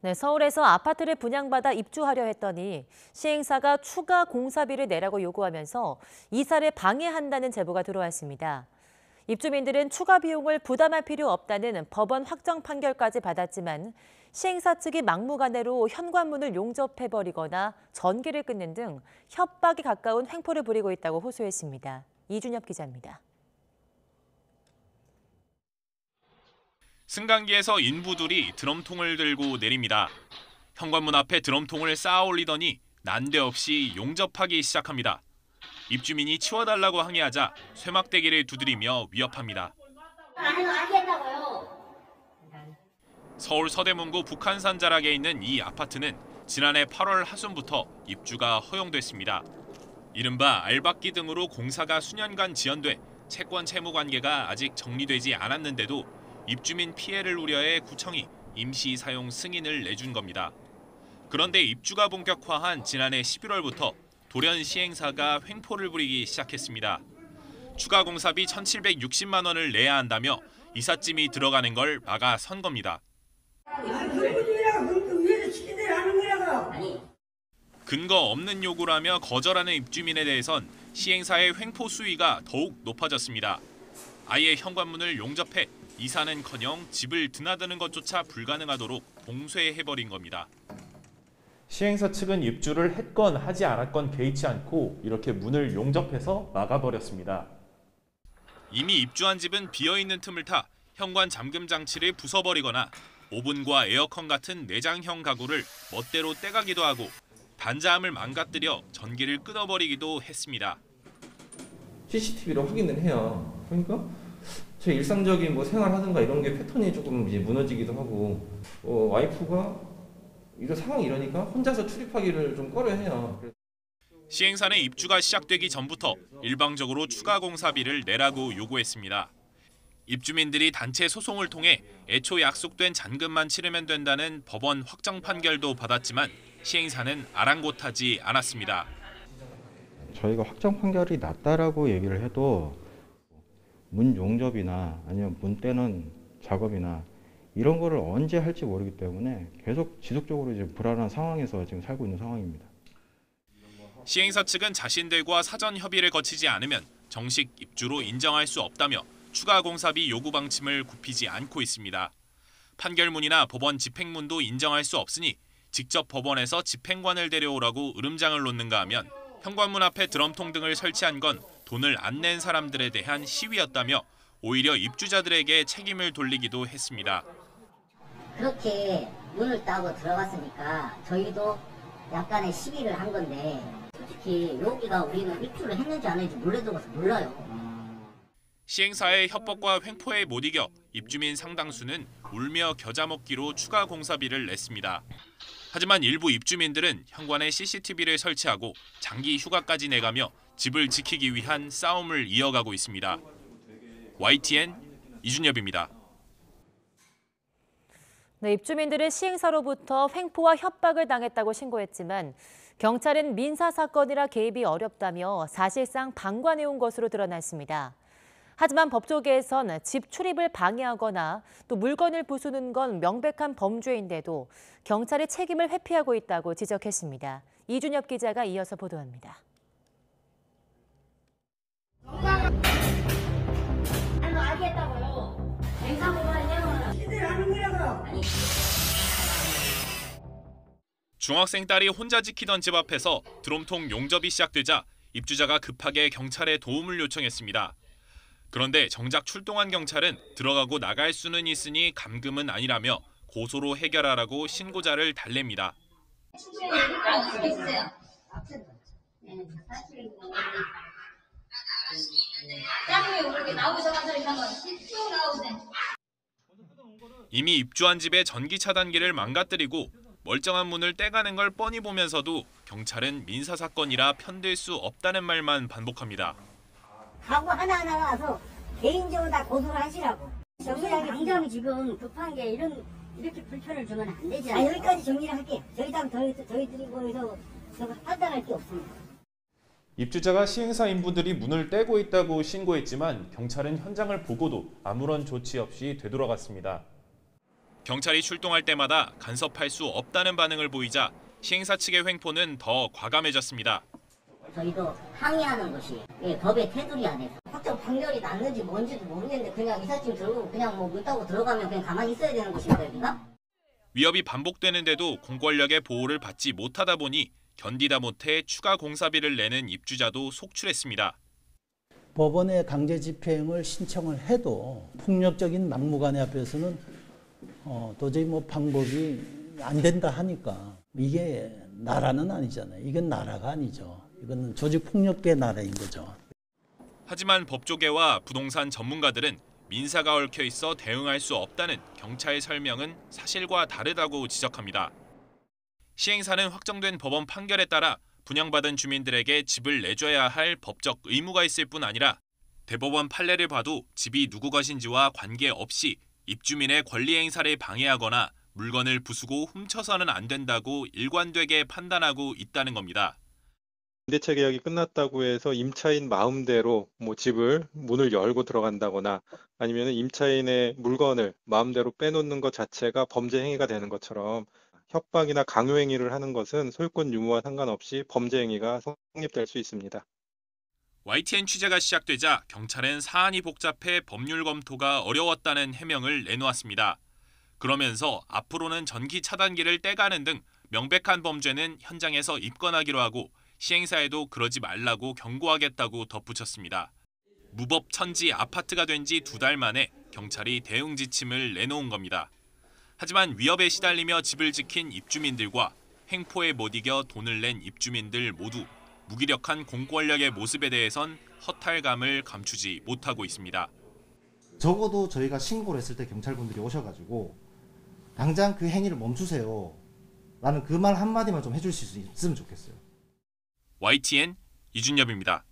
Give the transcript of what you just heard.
네, 서울에서 아파트를 분양받아 입주하려 했더니 시행사가 추가 공사비를 내라고 요구하면서 이사를 방해한다는 제보가 들어왔습니다. 입주민들은 추가 비용을 부담할 필요 없다는 법원 확정 판결까지 받았지만 시행사 측이 막무가내로 현관문을 용접해버리거나 전기를 끊는 등 협박에 가까운 횡포를 부리고 있다고 호소했습니다. 이준엽 기자입니다. 승강기에서 인부들이 드럼통을 들고 내립니다. 현관문 앞에 드럼통을 쌓아 올리더니 난데없이 용접하기 시작합니다. 입주민이 치워달라고 항의하자 쇠막대기를 두드리며 위협합니다. 서울 서대문구 북한산 자락에 있는 이 아파트는 지난해 8월 하순부터 입주가 허용됐습니다. 이른바 알박기 등으로 공사가 수년간 지연돼 채권 채무 관계가 아직 정리되지 않았는데도 입주민 피해를 우려해 구청이 임시 사용 승인을 내준 겁니다. 그런데 입주가 본격화한 지난해 11월부터 돌연 시행사가 횡포를 부리기 시작했습니다. 추가 공사비 1,760만 원을 내야 한다며 이삿짐이 들어가는 걸 막아선 겁니다. 근거 없는 요구라며 거절하는 입주민에 대해선 시행사의 횡포 수위가 더욱 높아졌습니다. 아예 현관문을 용접해 이사는커녕 집을 드나드는 것조차 불가능하도록 봉쇄해버린 겁니다. 시행사 측은 입주를 했건 하지 않았건 개의치 않고 이렇게 문을 용접해서 막아버렸습니다. 이미 입주한 집은 비어있는 틈을 타 현관 잠금 장치를 부숴버리거나 오븐과 에어컨 같은 내장형 가구를 멋대로 떼가기도 하고 반자함을 망가뜨려 전기를 끊어버리기도 했습니다. CCTV로 확인을 해요. 그러니까 제 일상적인 뭐 생활하든가 이런 게 패턴이 조금 이제 무너지기도 하고 와이프가 이런 상황이 이러니까 혼자서 출입하기를 좀 꺼려해요. 시행사는 입주가 시작되기 전부터 일방적으로 추가 공사비를 내라고 요구했습니다. 입주민들이 단체 소송을 통해 애초 약속된 잔금만 치르면 된다는 법원 확정 판결도 받았지만 시행사는 아랑곳하지 않았습니다. 저희가 확정 판결이 났다라고 얘기를 해도 문 용접이나 아니면 문 떼는 작업이나 이런 거를 언제 할지 모르기 때문에 계속 지속적으로 이제 불안한 상황에서 지금 살고 있는 상황입니다. 시행사 측은 자신들과 사전 협의를 거치지 않으면 정식 입주로 인정할 수 없다며 추가 공사비 요구 방침을 굽히지 않고 있습니다. 판결문이나 법원 집행문도 인정할 수 없으니 직접 법원에서 집행관을 데려오라고 으름장을 놓는가 하면 현관문 앞에 드럼통 등을 설치한 건 돈을 안 낸 사람들에 대한 시위였다며 오히려 입주자들에게 책임을 돌리기도 했습니다. 그렇게 문을 따고 들어갔으니까 저희도 약간의 시비를 한 건데 솔직히 여기가 우리는 입주를 했는지 안 했는지 몰라요. 시행사의 협박과 횡포에 못 이겨 입주민 상당수는 울며 겨자 먹기로 추가 공사비를 냈습니다. 하지만 일부 입주민들은 현관에 CCTV를 설치하고 장기 휴가까지 내가며 집을 지키기 위한 싸움을 이어가고 있습니다. YTN 이준엽입니다. 네, 입주민들은 시행사로부터 횡포와 협박을 당했다고 신고했지만 경찰은 민사 사건이라 개입이 어렵다며 사실상 방관해온 것으로 드러났습니다. 하지만 법조계에선 집 출입을 방해하거나 또 물건을 부수는 건 명백한 범죄인데도 경찰이 책임을 회피하고 있다고 지적했습니다. 이준엽 기자가 이어서 보도합니다. 중학생 딸이 혼자 지키던 집 앞에서 드럼통 용접이 시작되자 입주자가 급하게 경찰에 도움을 요청했습니다. 그런데 정작 출동한 경찰은 들어가고 나갈 수는 있으니 감금은 아니라며 고소로 해결하라고 신고자를 달랩니다. 이미 입주한 집의 전기 차단기를 망가뜨리고 멀쩡한 문을 떼가는 걸 뻔히 보면서도 경찰은 민사사건이라 편들 수 없다는 말만 반복합니다. 가구 하나하나 와서 개인적으로 다 고소를 하시라고. 당장이 지금 급한 게 이렇게 불편을 주면 안 되죠. 여기까지 정리를 할게요. 저희들이 거기서 판단할 게 없습니다. 입주자가 시행사 인부들이 문을 떼고 있다고 신고했지만 경찰은 현장을 보고도 아무런 조치 없이 되돌아갔습니다. 경찰이 출동할 때마다 간섭할 수 없다는 반응을 보이자 시행사 측의 횡포는 더 과감해졌습니다. 저희도 항의하는 것이 법의 테두리 안에서 확정 판결이 났는지 뭔지도 모르겠는데 그냥 이삿짐 들고 그냥 뭐 문 따고 들어가면 그냥 가만히 있어야 되는 것인가요, 여기가? 위협이 반복되는데도 공권력의 보호를 받지 못하다 보니 견디다 못해 추가 공사비를 내는 입주자도 속출했습니다. 법원에 강제 집행을 신청을 해도 폭력적인 막무가내 앞에서는 도저히 뭐 방법이 안 된다 하니까 이게 나라는 아니잖아요. 이건 나라가 아니죠. 이거는 조직폭력계 나라인 거죠. 하지만 법조계와 부동산 전문가들은 민사가 얽혀 있어 대응할 수 없다는 경찰의 설명은 사실과 다르다고 지적합니다. 시행사는 확정된 법원 판결에 따라 분양받은 주민들에게 집을 내줘야 할 법적 의무가 있을 뿐 아니라 대법원 판례를 봐도 집이 누구 것인지와 관계없이 입주민의 권리 행사를 방해하거나 물건을 부수고 훔쳐서는 안 된다고 일관되게 판단하고 있다는 겁니다. 임대차 계약이 끝났다고 해서 임차인 마음대로 뭐 집을 문을 열고 들어간다거나 아니면 임차인의 물건을 마음대로 빼놓는 것 자체가 범죄 행위가 되는 것처럼 협박이나 강요 행위를 하는 것은 소유권 유무와 상관없이 범죄 행위가 성립될 수 있습니다. YTN 취재가 시작되자 경찰은 사안이 복잡해 법률 검토가 어려웠다는 해명을 내놓았습니다. 그러면서 앞으로는 전기 차단기를 떼가는 등 명백한 범죄는 현장에서 입건하기로 하고 시행사에도 그러지 말라고 경고하겠다고 덧붙였습니다. 무법천지 아파트가 된 지 2달 만에 경찰이 대응 지침을 내놓은 겁니다. 하지만 위협에 시달리며 집을 지킨 입주민들과 횡포에 못 이겨 돈을 낸 입주민들 모두 무기력한 공권력의 모습에 대해선 허탈감을 감추지 못하고 있습니다. 적어도 저희가 신고를 했을 때 경찰분들이 오셔가지고 당장 그 행위를 멈추세요 라는 그 말 한마디만 좀 해줄 수 있으면 좋겠어요. YTN 이준엽입니다.